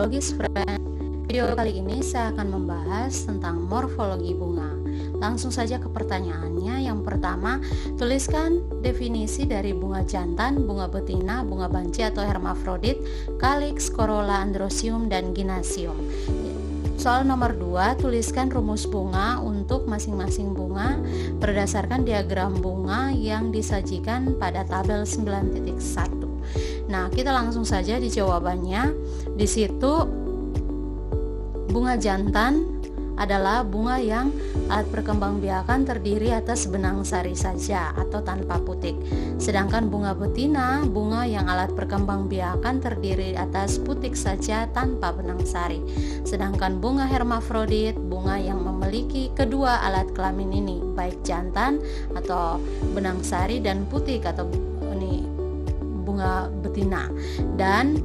Biologis Friend. Video kali ini saya akan membahas tentang morfologi bunga. Langsung saja ke pertanyaannya. Yang pertama, tuliskan definisi dari bunga jantan, bunga betina, bunga banci atau hermafrodit, kaliks, corolla, androsium, dan ginasium. Soal nomor 2, tuliskan rumus bunga untuk masing-masing bunga berdasarkan diagram bunga yang disajikan pada tabel 9.1. Nah, kita langsung saja di jawabannya. Di situ bunga jantan adalah bunga yang alat perkembangbiakan terdiri atas benang sari saja atau tanpa putik. Sedangkan bunga betina, bunga yang alat perkembangbiakan terdiri atas putik saja tanpa benang sari. Sedangkan bunga hermafrodit, bunga yang memiliki kedua alat kelamin ini, baik jantan atau benang sari dan putik atau bunga betina. Dan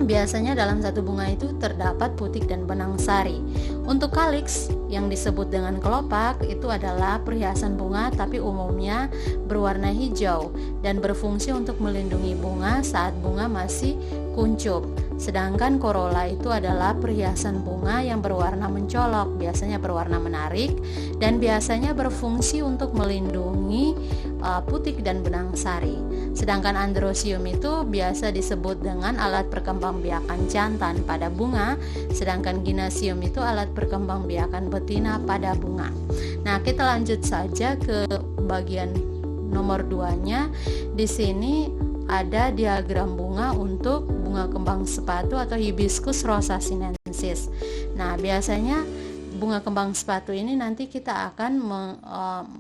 biasanya dalam satu bunga itu terdapat putik dan benang sari. Untuk kaliks yang disebut dengan kelopak itu adalah perhiasan bunga tapi umumnya berwarna hijau dan berfungsi untuk melindungi bunga saat bunga masih kuncup. Sedangkan corolla itu adalah perhiasan bunga yang berwarna mencolok, biasanya berwarna menarik dan biasanya berfungsi untuk melindungi putik dan benang sari. Sedangkan androsium itu biasa disebut dengan alat perkembangbiakan jantan pada bunga, sedangkan ginasium itu alat perkembangbiakan betina pada bunga. Nah, kita lanjut saja ke bagian nomor 2-nya. Di sini ada diagram bunga untuk bunga kembang sepatu atau hibiscus rosa sinensis. Nah, biasanya bunga kembang sepatu ini nanti kita akan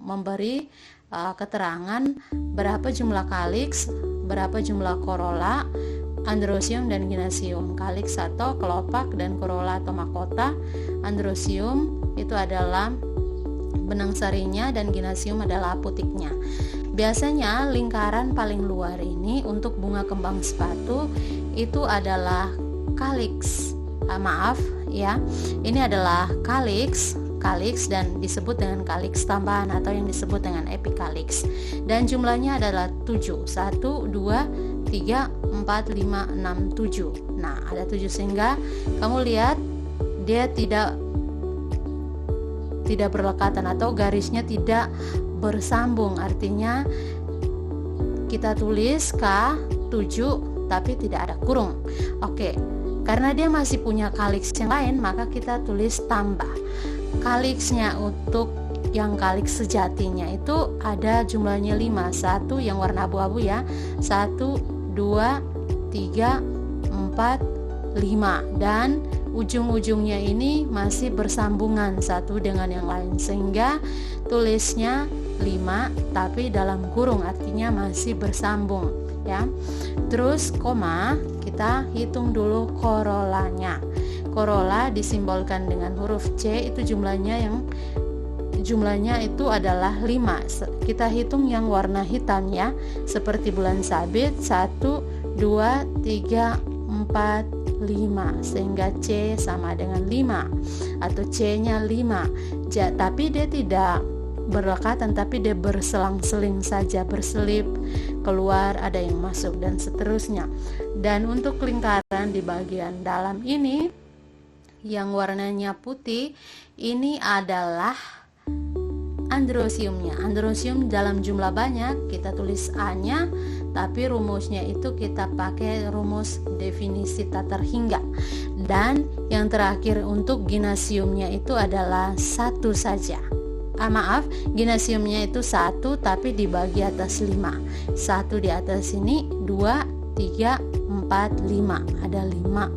memberi keterangan berapa jumlah kaliks, berapa jumlah corolla, androsium dan ginasium. Kaliks atau kelopak dan corolla atau mahkota. Androsium itu adalah benang sarinya dan ginasium adalah putiknya. Biasanya lingkaran paling luar ini untuk bunga kembang sepatu itu adalah kaliks. Ini adalah kaliks dan disebut dengan kaliks tambahan atau yang disebut dengan epikaliks. Dan jumlahnya adalah 7. 1, 2, 3, 4, 5, 6, 7. Nah, ada 7 sehingga kamu lihat dia tidak berlekatan atau garisnya tidak bersambung. Artinya kita tulis K7 tapi tidak ada kurung. Oke, karena dia masih punya kaliks yang lain maka kita tulis tambah. Kaliksnya untuk yang kaliks sejatinya itu ada jumlahnya 5. 1 yang warna abu-abu ya. 1, 2, 3, 4, 5 dan ujung-ujungnya ini masih bersambungan satu dengan yang lain sehingga tulisnya 5 tapi dalam kurung, artinya masih bersambung ya. Terus koma, kita hitung dulu corollanya. Corolla disimbolkan dengan huruf C, itu jumlahnya itu adalah 5. Kita hitung yang warna hitam ya, seperti bulan sabit. 1, 2, 3, 4, 5 sehingga C sama dengan 5 atau C-nya 5. Tapi dia tidak berlekatan tapi dia berselang-seling saja, berselip keluar, ada yang masuk dan seterusnya. Dan untuk lingkaran di bagian dalam ini yang warnanya putih ini adalah androsiumnya. Androsium dalam jumlah banyak, kita tulis A-nya, tapi rumusnya itu kita pakai rumus definisi tak terhingga. Dan yang terakhir untuk ginasiumnya itu adalah 1 saja. Ginasiumnya itu 1 tapi dibagi atas 5. 1 di atas ini, 2, 3, 4, 5. Ada 5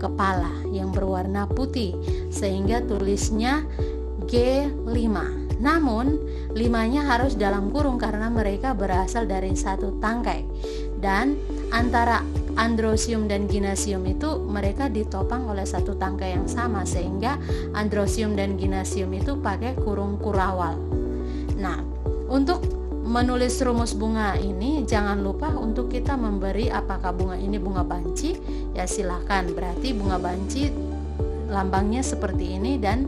kepala yang berwarna putih sehingga tulisnya G5. Namun 5-nya harus dalam kurung karena mereka berasal dari satu tangkai. Dan antara androsium dan ginasium itu mereka ditopang oleh satu tangkai yang sama sehingga androsium dan ginasium itu pakai kurung kurawal. Nah, untuk menulis rumus bunga ini jangan lupa untuk kita memberi apakah bunga ini bunga banci ya, silahkan. Berarti bunga banci lambangnya seperti ini dan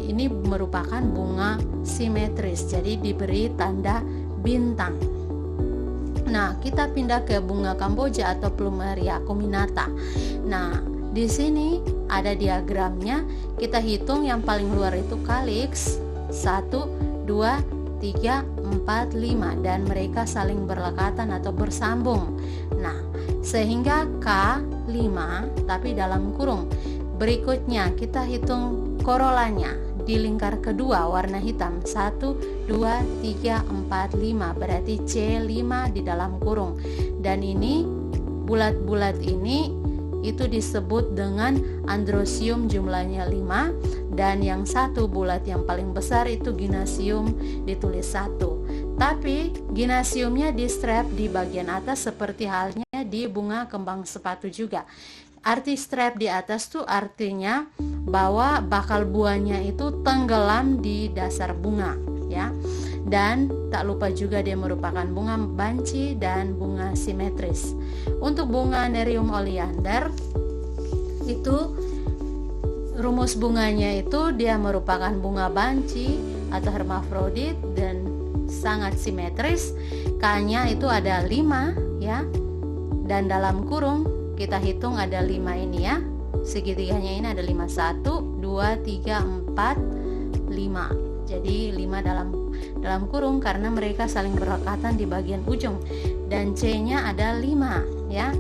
ini merupakan bunga simetris, jadi diberi tanda bintang. Nah, kita pindah ke bunga Kamboja atau Plumeria acuminata. Nah, Di sini ada diagramnya, kita hitung yang paling luar itu kaliks 1, 2, 3, 4, 5 dan mereka saling berlekatan atau bersambung. Nah, sehingga K5 tapi dalam kurung. Berikutnya kita hitung korolanya di lingkar kedua warna hitam 1, 2, 3, 4, 5 berarti C5 di dalam kurung. Dan ini bulat-bulat ini itu disebut dengan androsium, jumlahnya 5, dan yang satu bulat yang paling besar itu ginasium ditulis 1. Tapi ginasiumnya di strap di bagian atas seperti halnya di bunga kembang sepatu juga. Arti strap di atas tuh artinya bahwa bakal buahnya itu tenggelam di dasar bunga, ya. Dan tak lupa juga dia merupakan bunga banci dan bunga simetris. Untuk bunga Nerium oleander itu rumus bunganya itu dia merupakan bunga banci atau hermafrodit dan sangat simetris. K-nya itu ada 5 ya. Dan dalam kurung kita hitung ada 5 ini ya. Segitiganya ini ada 5, 1, 2, 3, 4, 5. Jadi 5 dalam kurung karena mereka saling berdekatan di bagian ujung. Dan C-nya ada 5 ya.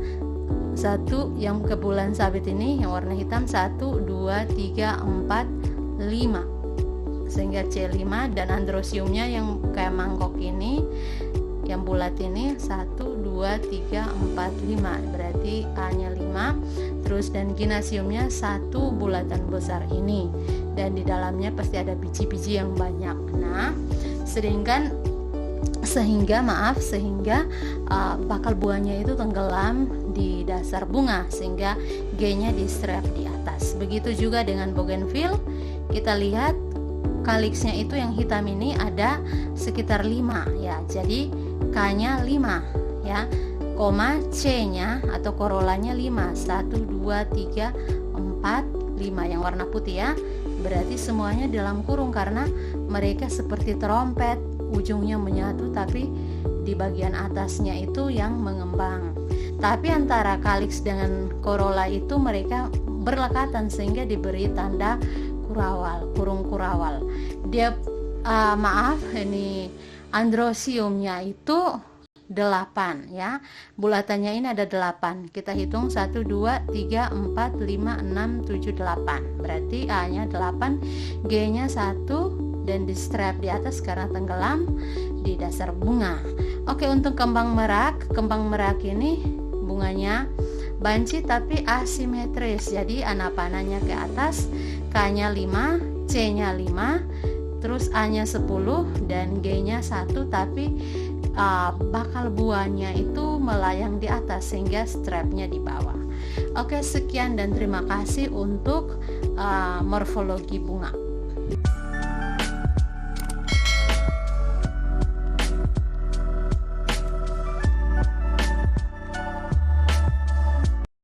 Satu yang ke bulan sabit ini yang warna hitam 1, 2, 3, 4, 5. Sehingga C5 dan androsiumnya yang kayak mangkok ini yang bulat ini 1, 2, 3, 4, 5 berarti A-nya 5. Terus dan ginasiumnya 1 bulatan besar ini dan di dalamnya pasti ada biji-biji yang banyak. Nah, sehingga bakal buahnya itu tenggelam di dasar bunga sehingga G-nya di strap di atas. Begitu juga dengan bougainville, kita lihat kaliksnya itu yang hitam ini ada sekitar 5 ya. Jadi K-nya 5 ya, koma C-nya atau korolanya 5, 1, 2, 3, 4, 5 yang warna putih ya. Berarti semuanya dalam kurung karena mereka seperti trompet, ujungnya menyatu tapi di bagian atasnya itu yang mengembang. Tapi antara kaliks dengan korola itu mereka berlekatan sehingga diberi tanda kurawal, kurung kurawal. Dia ini androsiumnya itu 8 ya. Bulatannya ini ada 8. Kita hitung 1, 2, 3, 4, 5, 6, 7, 8. Berarti A-nya 8, G-nya 1 dan di strap di atas karena tenggelam di dasar bunga. Oke, untuk kembang merak ini bunganya banci tapi asimetris. Jadi anak panahnya ke atas, K-nya 5, C-nya 5, terus A-nya 10 dan G-nya 1 tapi bakal buahnya itu melayang di atas sehingga strapnya di bawah. Oke, sekian dan terima kasih untuk morfologi bunga.